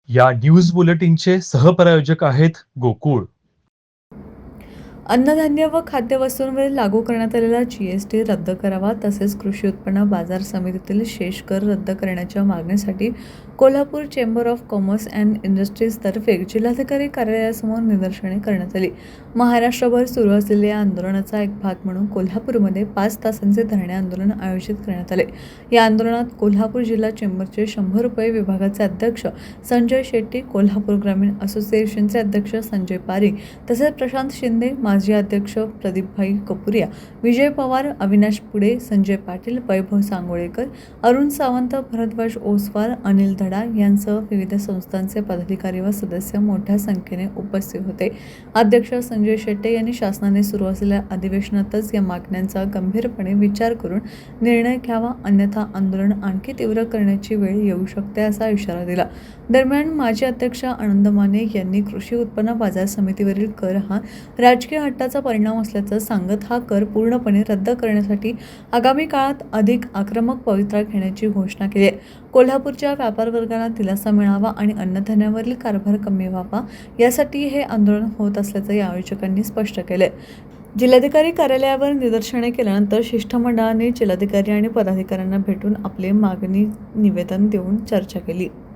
या न्यूज बुलेटिनचे सहप्रायोजक आहेत गोकुळ. अन्नधान्य व खाद्यवस्तूंवर लागू करण्यात आलेला जीएसटी रद्द करावा, तसेच कृषी उत्पन्न बाजार समितीतील शेष कर रद्द करण्याच्या मागणीसाठी Kolhapur chamber of commerce and इंडस्ट्रीजतर्फे जिल्हाधिकारी कार्यालयासमोर निदर्शने करण्यात आली. महाराष्ट्रभर सुरू असलेल्या या आंदोलनाचा एक भाग म्हणून कोल्हापूरमध्ये 5 तासांचे धरणे आंदोलन आयोजित करण्यात आले. या आंदोलनात कोल्हापूर जिल्हा चेंबरचे 100 रुपये विभागाचे अध्यक्ष संजय शेट्टी, कोल्हापूर ग्रामीण असोसिएशनचे अध्यक्ष संजय पारीख, तसेच प्रशांत शिंदे, माजी अध्यक्ष प्रदीपभाई कपुरिया, विजय पवार, अविनाश पुढे, संजय पाटील, वैभव सांगोळेकर, अरुण सावंत, भरद्वाज ओसवाल, अनिल धडा यांसह विविध संस्थांचे पदाधिकारी व सदस्य मोठ्या संख्येने उपस्थित होते. अध्यक्ष संजय शेट्टे यांनी शासनाने सुरू असलेल्या अधिवेशनातच या मागण्यांचा गंभीरपणे विचार करून निर्णय घ्यावा, अन्यथा आंदोलन आणखी तीव्र करण्याची वेळ येऊ शकते असा इशारा दिला. दरम्यान माजी अध्यक्ष आनंद माने यांनी कृषी उत्पन्न बाजार समितीवरील कर हा राजकीय हट्टाचा परिणाम असल्याचं सांगत हा कर पूर्णपणे रद्द करण्यासाठी आगामी काळात अधिक आक्रमक पवित्रा घेण्याची घोषणा केली आहे. कोल्हापूरच्या व्यापार वर्गाला दिलासा मिळावा आणि अन्नधान्यावरील कारभार कमी व्हावा यासाठी हे आंदोलन होत असल्याचं या आयोजकांनी स्पष्ट केलंय. जिल्हाधिकारी कार्यालयावर निदर्शने केल्यानंतर शिष्टमंडळाने जिल्हाधिकारी आणि पदाधिकाऱ्यांना भेटून आपले मागणी निवेदन देऊन चर्चा केली.